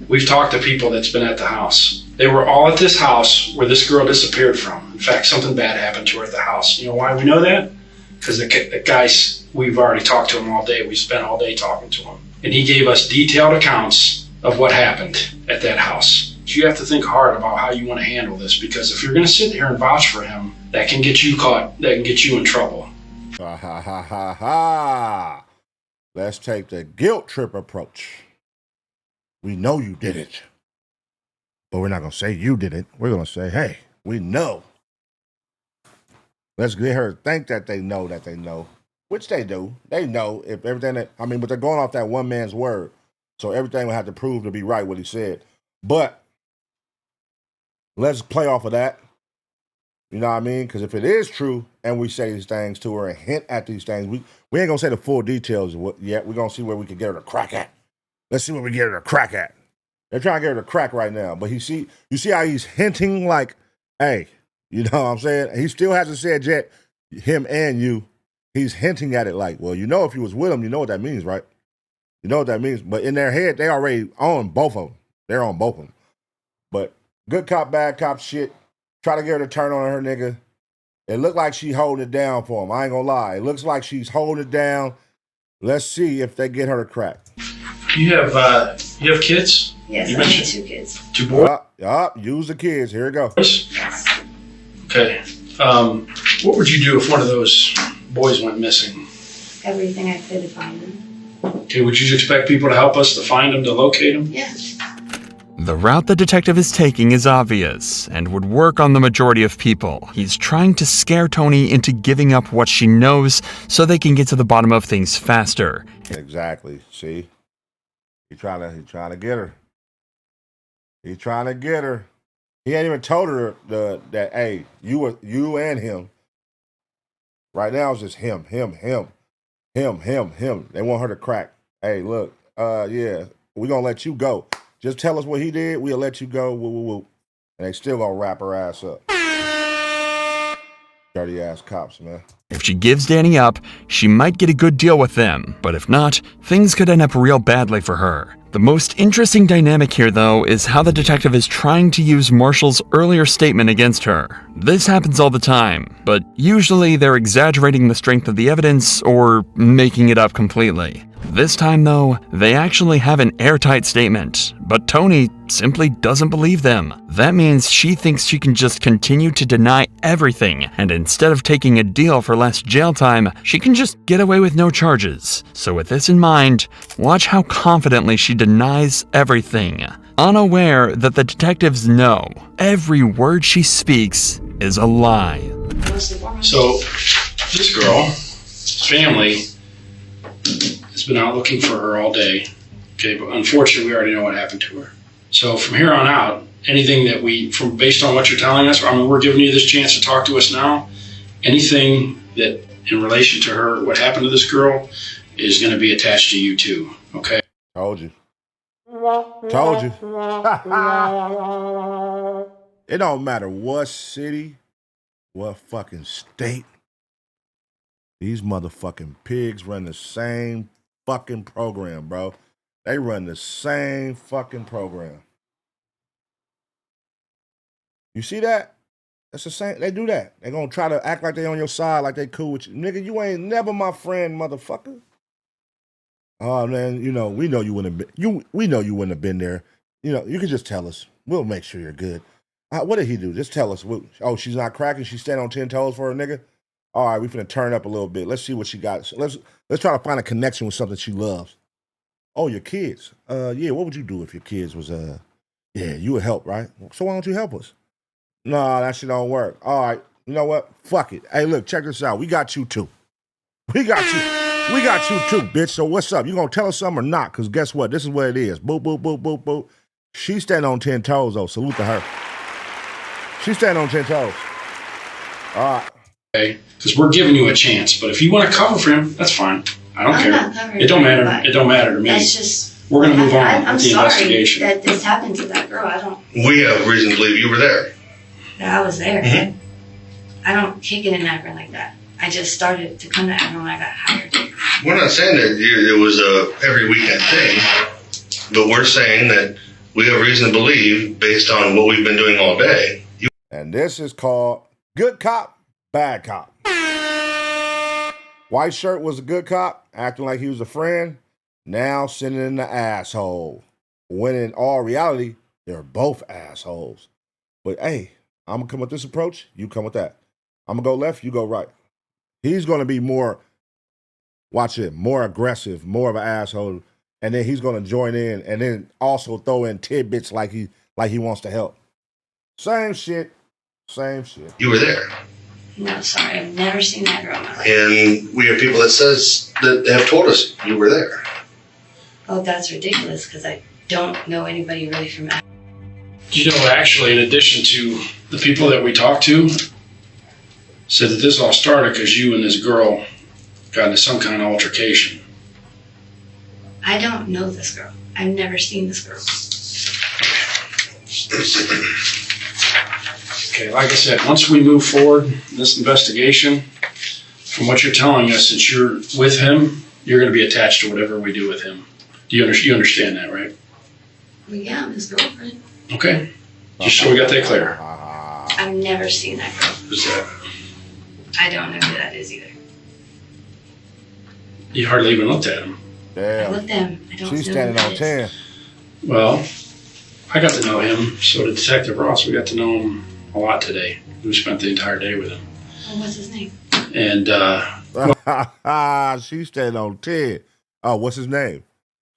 We've talked to people that's been at the house. They were all at this house where this girl disappeared from. In fact, something bad happened to her at the house. You know why we know that? Because the guys, we've already talked to him all day. We spent all day talking to him. And he gave us detailed accounts of what happened at that house. So you have to think hard about how you want to handle this, because if you're going to sit here and vouch for him, that can get you caught. That can get you in trouble. Ha ha ha ha ha. Let's take the guilt trip approach. We know you did it. But we're not going to say you did it. We're going to say, hey, we know. Let's get her to think that they know, which they do. They know if everything but they're going off that one man's word. So everything will have to prove to be right what he said. But let's play off of that. You know what I mean? Because if it is true and we say these things to her and hint at these things, we ain't going to say the full details yet. We're going to see where we can get her to crack at. Let's see what we get her to crack at. They're trying to get her to crack right now. But you see how he's hinting like, hey, you know what I'm saying? He still hasn't said yet, him and you. He's hinting at it like, well, you know, if you was with him, you know what that means, right? You know what that means. But in their head, they already on both of them. They're on both of them. But good cop, bad cop shit. Try to get her to turn on her nigga. It looked like she holding it down for him. I ain't gonna lie. It looks like she's holding it down. Let's see if they get her to crack. You have kids? Yes, you I have 2 kids. 2 boys? Yup, use the kids. Here it goes. Okay. What would you do if one of those boys went missing? Everything I could to find them. Okay, would you expect people to help us to find them, to locate them? Yeah. The route the detective is taking is obvious and would work on the majority of people. He's trying to scare Tony into giving up what she knows so they can get to the bottom of things faster. Exactly. See? He's trying to get her. He's trying to get her. He ain't even told her that, hey, you and him. Right now it's just him. They want her to crack. Hey, look, yeah, we're gonna let you go. Just tell us what he did, we'll let you go. Woo, woo, woo. And they still gonna wrap her ass up. Dirty ass cops, man. If she gives Danny up, she might get a good deal with them, but if not, things could end up real badly for her. The most interesting dynamic here, though, is how the detective is trying to use Marshall's earlier statement against her. This happens all the time, but usually they're exaggerating the strength of the evidence or making it up completely. This time, though, they actually have an airtight statement, but Tony simply doesn't believe them. That means she thinks she can just continue to deny everything, and instead of taking a deal for less jail time, she can just get away with no charges. So with this in mind, watch how confidently she denies everything, unaware that the detectives know every word she speaks is a lie. So, this girl's family has been out looking for her all day. Okay, but unfortunately, we already know what happened to her. So from here on out, anything that based on what you're telling us, I mean, we're giving you this chance to talk to us now. Anything that in relation to her, what happened to this girl, is going to be attached to you too. Okay. Told you. It don't matter what city, what fucking state. These motherfucking pigs run the same fucking program, bro. They run the same fucking program. You see that? That's the same. They do that. They're gonna try to act like they on your side, like they cool with you. Nigga, you ain't never my friend, motherfucker. Oh man, you know, we know you wouldn't have been, we know you wouldn't have been there. You know, you can just tell us. We'll make sure you're good. What did he do? Just tell us. Oh, she's not cracking, she's standing on 10 toes for her nigga. All right, we finna turn up a little bit. Let's see what she got. So let's try to find a connection with something she loves. Oh, your kids. Yeah, what would you do if your kids was yeah, you would help, right? So why don't you help us? No, that shit don't work. All right, you know what? Fuck it. Hey, look, check this out. We got you too. We got you too, bitch. So what's up? You gonna tell us something or not? Because guess what? This is what it is. Boop, boop, boop, boop, boop. She's standing on 10 toes, though. Salute to her. She's standing on 10 toes. All right. Okay, because we're giving you a chance. But if you want to cover for him, that's fine. I don't care. It don't matter. It don't matter to me. That's just. We're gonna move on I'm with the sorry investigation. that this happened to that girl. I don't. We have reason to believe you were there. That I was there. Mm-hmm. I don't kick it in Akron like that. I just started to come to Akron when I got hired. We're not saying that it was a every weekend thing, but we're saying that we have reason to believe, based on what we've been doing all day. And this is called good cop, bad cop. White shirt was a good cop, acting like he was a friend, now sitting in the asshole. When in all reality, they're both assholes. But hey, I'm going to come with this approach, you come with that. I'm going to go left, you go right. He's going to be more, watch it, more aggressive, more of an asshole, and then he's going to join in and then also throw in tidbits like he wants to help. Same shit. You were there. No, sorry, I've never seen that girl in my life. And we have people that have told us you were there. Oh, that's ridiculous, because I don't know anybody really from Akron. You know, actually, in addition to the people that we talked to, said that this all started because you and this girl got into some kind of altercation. I don't know this girl. I've never seen this girl. Okay, like I said, once we move forward in this investigation, from what you're telling us, since you're with him, you're going to be attached to whatever we do with him. You understand that, right? Well, yeah, I'm his girlfriend. Okay. Just so we got that clear. I've never seen that girl. Who's that? I don't know who that is either. You hardly even looked at him. Damn. I looked at him. I don't She's know standing who on that 10. is. Well, I got to know him. So did Detective Ross. We got to know him a lot today. We spent the entire day with him. Oh, what's his name? And, She's standing on 10. Oh, what's his name?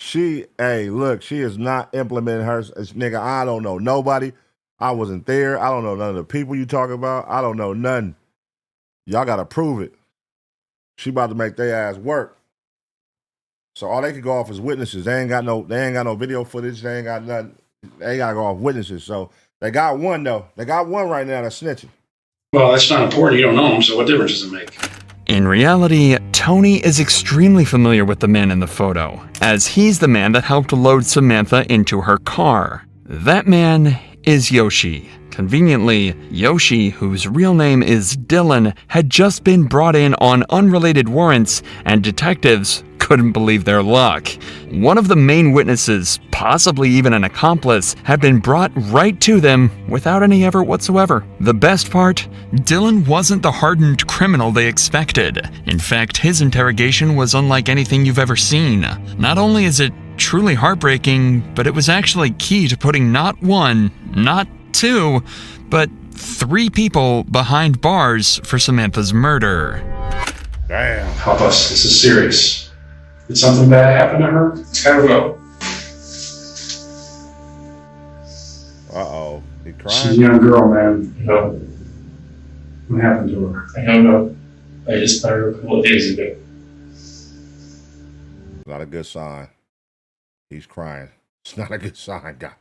Hey, look, she is not implementing her. Nigga, I don't know nobody. I wasn't there. I don't know none of the people you talk about. I don't know nothing. Y'all got to prove it. She about to make their ass work. So all they can go off is witnesses. They ain't got no video footage. They ain't got nothing. They got to go off witnesses. So they got one, though. They got one right now that's snitching. well, that's not important. You don't know him, so what difference does it make? In reality, Tony is extremely familiar with the man in the photo, as he's the man that helped load Samantha into her car. That man is Yoshi. Conveniently, Yoshi, whose real name is Dylan, had just been brought in on unrelated warrants, and detectives couldn't believe their luck. One of the main witnesses, possibly even an accomplice, had been brought right to them without any effort whatsoever. The best part? Dylan wasn't the hardened criminal they expected. In fact, his interrogation was unlike anything you've ever seen. Not only is it truly heartbreaking, but it was actually key to putting not one, not two, but 3 people behind bars for Samantha's murder. Damn. Help us. This is serious. Did something bad happen to her? I don't know. Uh-oh. He crying? She's a young girl, man. No. What happened to her? I don't know. I just met her a couple of days ago. Not a good sign. He's crying. It's not a good sign, guys.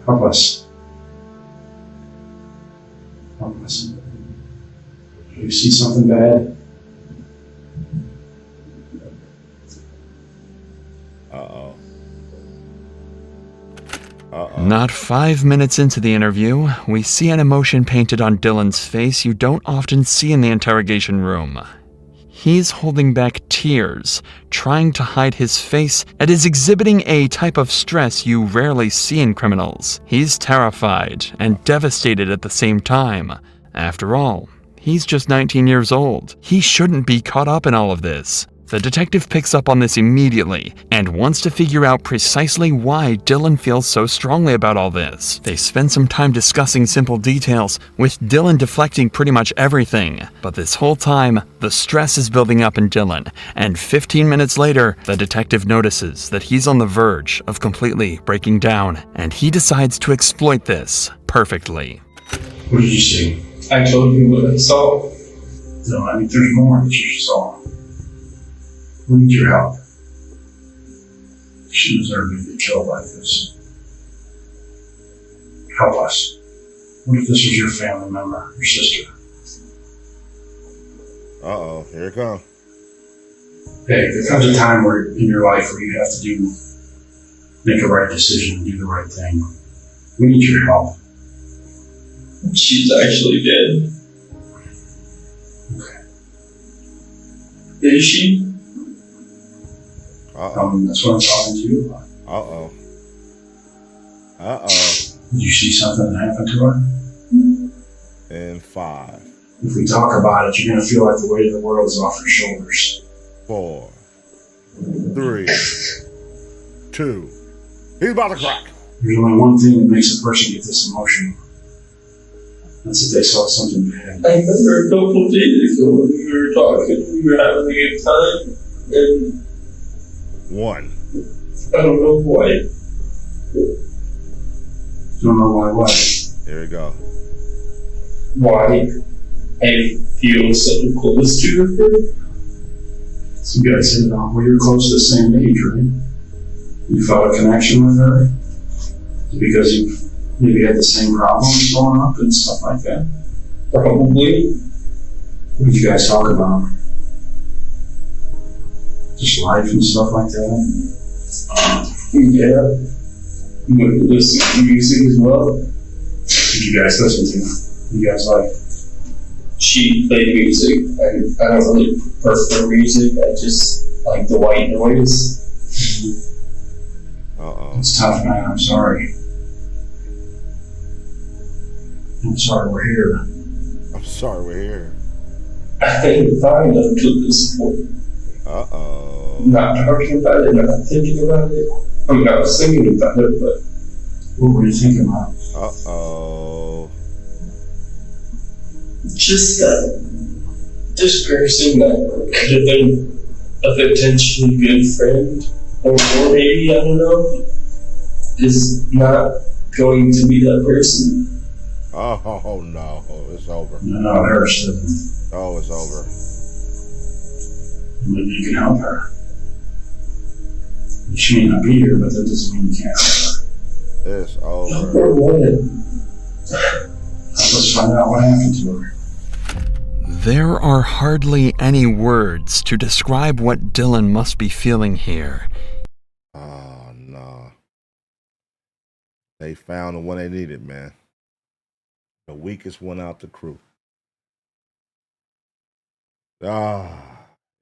Help us. Help us. Do you see something bad? Uh-oh. Not 5 minutes into the interview, we see an emotion painted on Dylan's face you don't often see in the interrogation room. He's holding back tears, trying to hide his face, and is exhibiting a type of stress you rarely see in criminals. He's terrified and devastated at the same time. After all, he's just 19 years old. He shouldn't be caught up in all of this. The detective picks up on this immediately and wants to figure out precisely why Dylan feels so strongly about all this. They spend some time discussing simple details, with Dylan deflecting pretty much everything. But this whole time, the stress is building up in Dylan, and 15 minutes later, the detective notices that he's on the verge of completely breaking down, and he decides to exploit this perfectly. What did you see? I told you what I saw. No, I mean, there's more that you saw. We need your help. She deserved to get killed like this. Help us. What if this was your family member, your sister? Uh-oh, here it comes. Hey, there comes a time where in your life where you have to make a right decision, do the right thing. We need your help. She's actually dead. Okay. Is she? That's what I'm talking to you about. Uh-oh. Uh-oh. Did you see something that happened to her? And 5. If we talk about it, you're going to feel like the weight of the world is off your shoulders. 4. 3. 2. He's about to crack. There's only one thing that makes a person get this emotional. That's if they saw something bad. I met her a couple of days ago. We were talking. We were having a good time. And 1. I don't know why. Don't know why what? Here we go. Why I feel so close to her. So you guys said, well, you're close to the same age, right? You felt a connection with her? Because you maybe had the same problems growing up and stuff like that? Probably. What did you guys talk about? Just life and stuff like that? Yeah. You listen to music as well? You guys listen to? You guys like? She played music. I don't really prefer music. I just like the white noise. It's tough, man. I'm sorry. I'm sorry we're here. I'm sorry we're here. I didn't find up to this point. Not talking about it, not thinking about it. I mean, I was thinking about it, but what were you thinking about? Just that this person that could have been a potentially good friend, or maybe, I don't know, is not going to be that person. Oh no, it's over. No, there's Oh, it's over. Maybe you can help her. She may not be here, but that doesn't mean you can't help her. It's over. Help her what? Let's find out what happened to her. There are hardly any words to describe what Dylan must be feeling here. Oh no. They found the one they needed, man. The weakest one out the crew.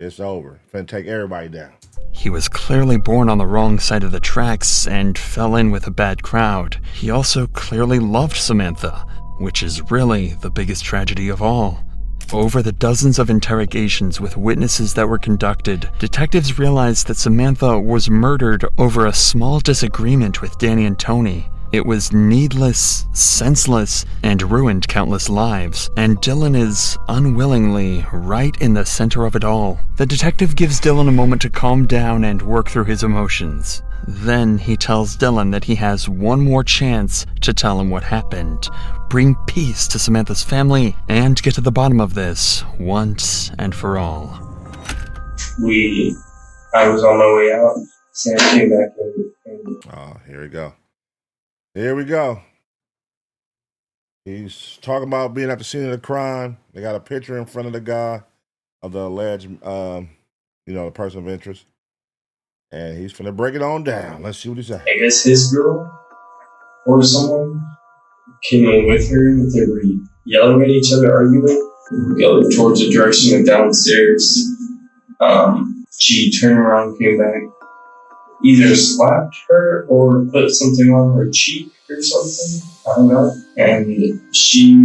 It's over. Finna take everybody down. He was clearly born on the wrong side of the tracks and fell in with a bad crowd. He also clearly loved Samantha, which is really the biggest tragedy of all. Over the dozens of interrogations with witnesses that were conducted, detectives realized that Samantha was murdered over a small disagreement with Danny and Tony. It was needless, senseless, and ruined countless lives, and Dylan is unwillingly right in the center of it all. The detective gives Dylan a moment to calm down and work through his emotions. Then he tells Dylan that he has one more chance to tell him what happened, bring peace to Samantha's family, and get to the bottom of this once and for all. I was on my way out. Sam came back in. Oh, here we go. Here we go. He's talking about being at the scene of the crime. They got a picture in front of the guy of the alleged, the person of interest. And he's finna break it on down. Let's see what he says. I guess his girl or someone came in with her. They were yelling at each other, arguing. Go towards the direction of downstairs. She turned around, came back, either slapped her or put something on her cheek or something. I don't know. And she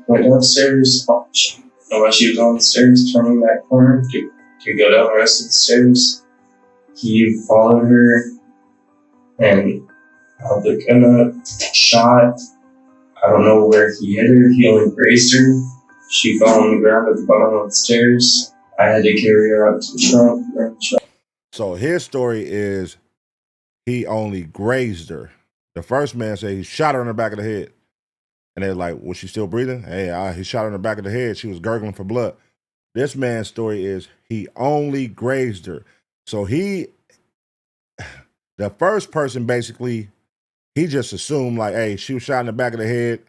went downstairs. While she was on the stairs, turning that corner to go down the rest of the stairs, he followed her and held the gun up, shot. I don't know where he hit her. He only grazed her. She fell on the ground at the bottom of the stairs. I had to carry her out to the trunk. So his story is he only grazed her. The first man said he shot her in the back of the head. And they're like, was she still breathing? Hey, he shot her in the back of the head. She was gurgling for blood. This man's story is he only grazed her. So the first person basically, he just assumed like, hey, she was shot in the back of the head.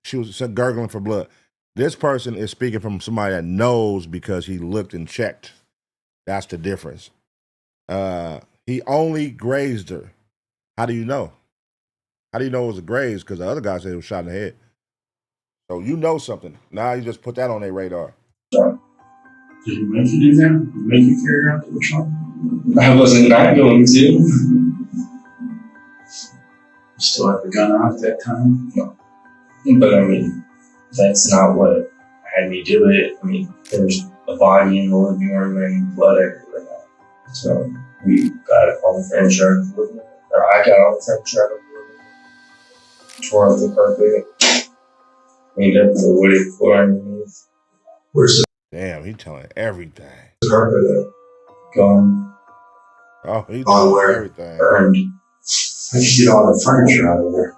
She was gurgling for blood. This person is speaking from somebody that knows because he looked and checked. That's the difference. He only grazed her. How do you know? How do you know it was a graze? Because the other guy said it was shot in the head. So you know something. Now you just put that on their radar. Did he make you do that? Did he make you carry her out to the trunk? I wasn't not going to. You still have the gun out at that time? No. But I mean, that's not what had me do it. I mean, there's a body in the living room and blood everywhere now. So we got all the furniture out of the living room. Or I got all the furniture out of the living room. Tore up the carpet. Cleaned up the wooded floor underneath. Where's the Damn, he telling everything. carpet gone? Oh, he All telling where everything. burned. How'd you get all the furniture out of there?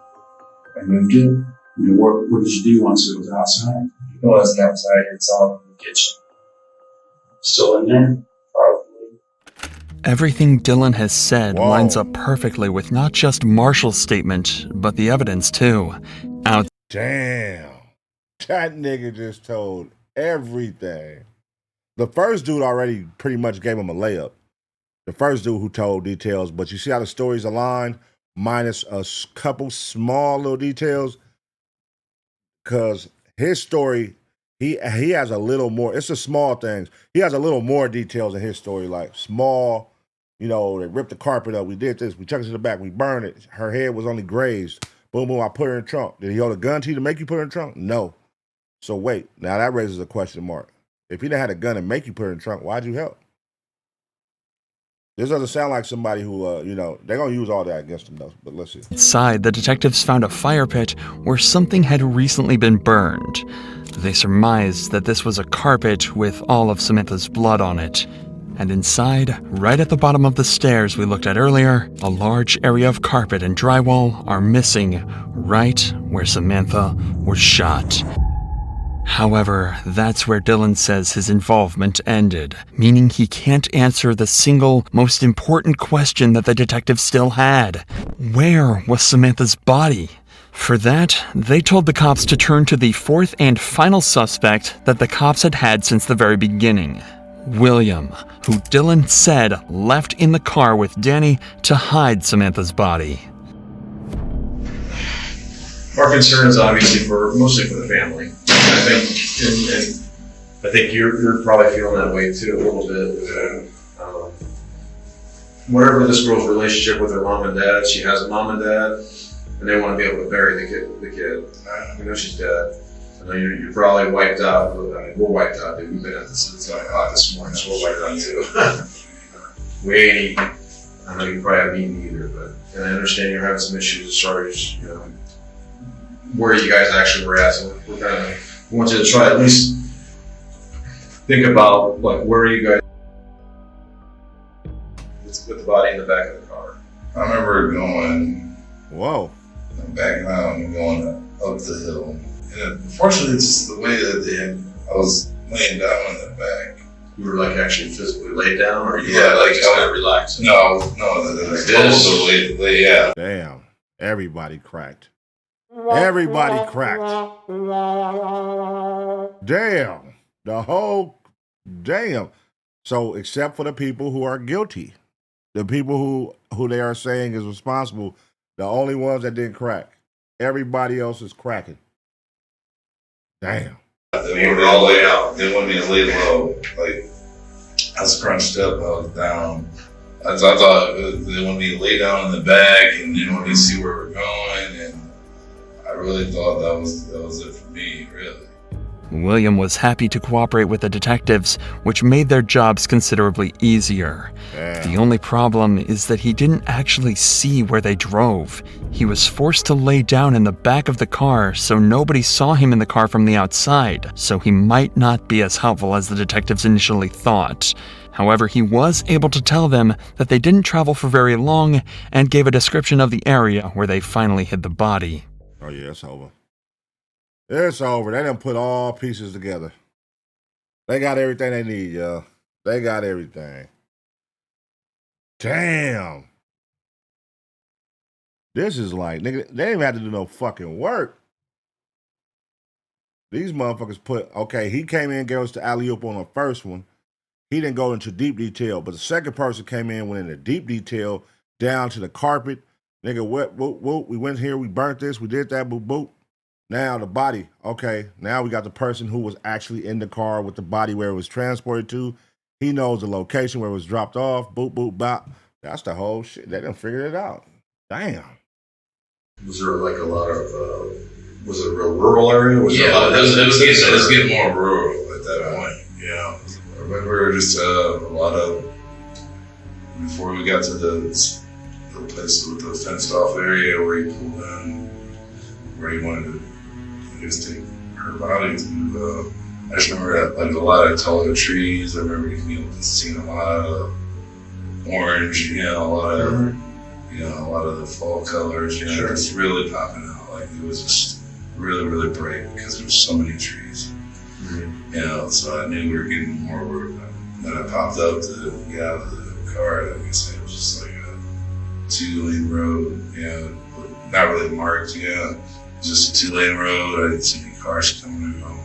I moved it. What did you do once it was outside? It wasn't outside, it's all in the kitchen. Still in there? Probably. Everything Dylan has said lines up perfectly with not just Marshall's statement, but the evidence too. Damn. That nigga just told everything. The first dude already pretty much gave him a layup. the first dude who told details, but you see how the stories align, minus a couple small little details, because his story, he has a little more. It's the small things. He has a little more details in his story, like small. You know, they ripped the carpet up. We did this. We chucked it to the back. We burned it. Her head was only grazed. Boom, boom. I put her in the trunk. Did he hold a gun to you to make you put her in the trunk? No. So wait. Now that raises a question mark. If he didn't have a gun and make you put her in the trunk, why'd you help? This doesn't sound like somebody who, you know, they're going to use all that against him, though. But let's see. Inside, the detectives found a fire pit where something had recently been burned. They surmised that this was a carpet with all of Samantha's blood on it. And inside, right at the bottom of the stairs we looked at earlier, a large area of carpet and drywall are missing right where Samantha was shot. However, that's where Dylan says his involvement ended, meaning he can't answer the single most important question that the detective still had. Where was Samantha's body? For that, they told the cops to turn to the fourth and final suspect that the cops had had since the very beginning, William, who Dylan said left in the car with Danny to hide Samantha's body. Our concern is obviously mostly for the family. I think you're probably feeling that way too a little bit. Whatever this girl's relationship with her mom and dad, she has a mom and dad, and they want to be able to bury the kid. We know she's dead. I know you're probably wiped out. I mean, we're wiped out, dude. We've been at this this morning, so we're wiped out too. We ain't eating. I know you probably haven't eaten either, but and I understand you're having some issues as far as, you know, where you guys actually were at. So we want you to try at least think about, like, where are you guys with the body in the back of the car. I remember going, backing out and going up the hill. And unfortunately, it's just the way that I was laying down in the back. You were like actually physically laid down, or you were like just kind of relaxing? No, like this. Yeah. Damn, everybody cracked. Everybody cracked. Damn, the whole damn. So except for the people who are guilty, the people who they are saying is responsible, the only ones that didn't crack. Everybody else is cracking. Damn. They wanted me to lay out. They wanted me to lay low. Like, I was crunched up. I was down. I thought they wanted me to lay down in the back and they wanted me to see where we're going. And I really thought that was it for me, really. William was happy to cooperate with the detectives, which made their jobs considerably easier. The only problem is that he didn't actually see where they drove. He was forced to lay down in the back of the car, so nobody saw him in the car from the outside, so he might not be as helpful as the detectives initially thought. However, he was able to tell them that they didn't travel for very long and gave a description of the area where they finally hid the body. Oh yeah, it's over. It's over. They done put all pieces together. They got everything they need, y'all. They got everything. Damn. This is like, nigga, they didn't even have to do no fucking work. These motherfuckers okay, he came in and gave us the alley-oop on the first one. He didn't go into deep detail, but the second person came in, went into deep detail, down to the carpet. Nigga, what, we went here, we burnt this, we did that, boop, boop. Now the body, okay, now we got the person who was actually in the car with the body where it was transported to. He knows the location where it was dropped off, boop, boop, bop. That's the whole shit. They done figured it out. Damn. Was there like a lot of, was it a real rural area? Was it was getting more rural at that point, yeah. I remember just a lot of, before we got to the place with the fenced off area where he pulled in, where he wanted to just take her body to, I just remember like a lot of taller trees. I remember seeing a lot of orange, a lot of the fall colors, just really popping out. Like it was just really, really bright because there was so many trees. So I knew we were getting more work. Then I popped up to get out of the car. Like I said, it was just like a 2-lane road, not really marked, just a 2-lane road. I didn't see any cars coming and going.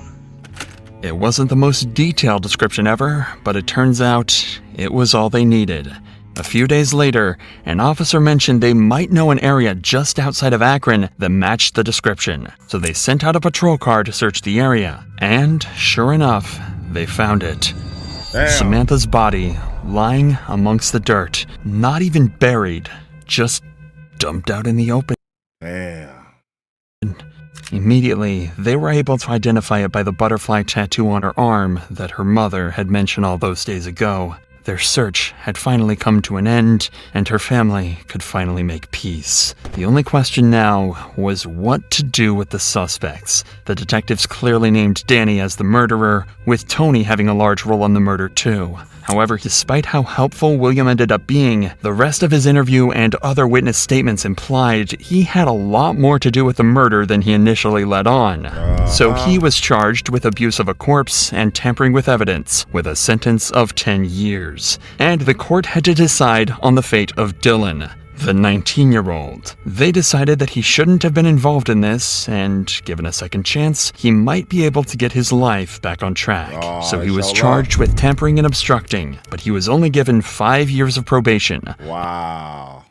It wasn't the most detailed description ever, but it turns out it was all they needed. A few days later, an officer mentioned they might know an area just outside of Akron that matched the description, so they sent out a patrol car to search the area, and sure enough, they found it. Damn. Samantha's body lying amongst the dirt, not even buried, just dumped out in the open. Damn. Immediately, they were able to identify it by the butterfly tattoo on her arm that her mother had mentioned all those days ago. Their search had finally come to an end, and her family could finally make peace. The only question now was what to do with the suspects. The detectives clearly named Danny as the murderer, with Tony having a large role in the murder too. However, despite how helpful William ended up being, the rest of his interview and other witness statements implied he had a lot more to do with the murder than he initially let on. So he was charged with abuse of a corpse and tampering with evidence, with a sentence of 10 years. And the court had to decide on the fate of Dylan, the 19-year-old. They decided that he shouldn't have been involved in this, and given a second chance, he might be able to get his life back on track. So he was charged with tampering and obstructing, but he was only given 5 years of probation. Wow.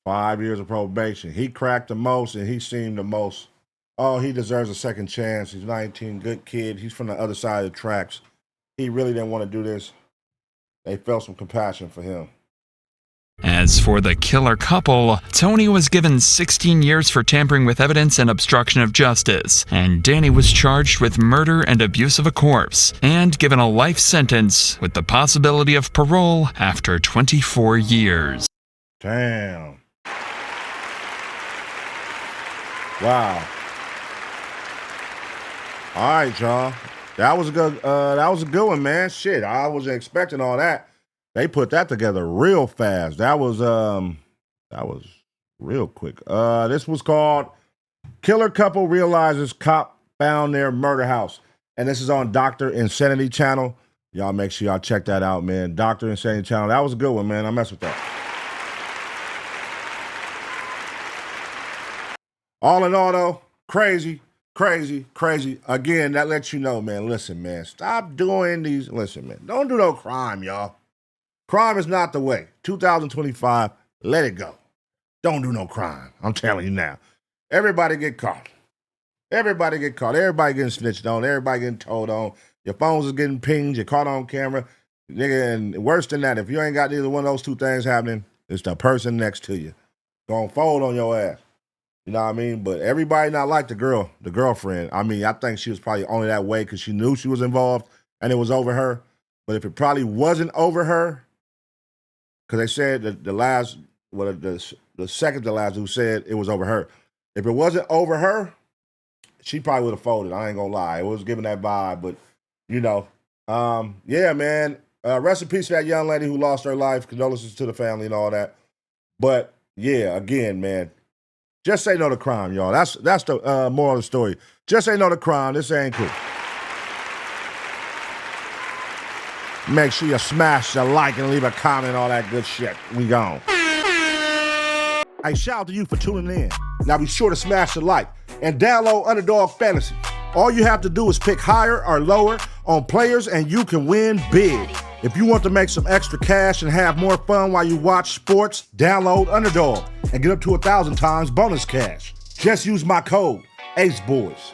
5 years of probation. He cracked the most, and he seemed the most, oh, he deserves a second chance. He's 19, good kid. He's from the other side of the tracks. He really didn't want to do this. They felt some compassion for him. As for the killer couple, Tony was given 16 years for tampering with evidence and obstruction of justice, and Danny was charged with murder and abuse of a corpse, and given a life sentence with the possibility of parole after 24 years. Damn. Wow. All right, y'all. That was a good one, man. Shit, I wasn't expecting all that. They put that together real fast. That was real quick. This was called Killer Couple Realizes Cop Found Their Murder House. And this is on Dr. Insanity Channel. Y'all make sure y'all check that out, man. Dr. Insanity Channel. That was a good one, man. I mess with that. All in all, though, crazy. Again, that lets you know, man, listen, man, stop doing these. Listen, man, don't do no crime, y'all. Crime is not the way. 2025, let it go. Don't do no crime. I'm telling you now. Everybody get caught. Everybody getting snitched on. Everybody getting told on. Your phones is getting pinged. You're caught on camera. Nigga, and worse than that, if you ain't got either one of those two things happening, it's the person next to you. Gonna fold on your ass. You know what I mean? But everybody not like the girlfriend. I mean, I think she was probably only that way because she knew she was involved and it was over her. But if it probably wasn't over her, because they said that the second to last who said it was over her. If it wasn't over her, she probably would have folded. I ain't gonna lie. It was giving that vibe, but you know. Yeah, man. Rest in peace to that young lady who lost her life. Condolences to the family and all that. But yeah, again, man. Just say no to crime, y'all. That's the moral of the story. Just say no to crime. This ain't cool. Make sure you smash the like and leave a comment, all that good shit. We gone. Hey, shout out to you for tuning in. Now be sure to smash the like and download Underdog Fantasy. All you have to do is pick higher or lower on players and you can win big. If you want to make some extra cash and have more fun while you watch sports, download Underdog and get up to 1,000 times bonus cash. Just use my code, AceBoys.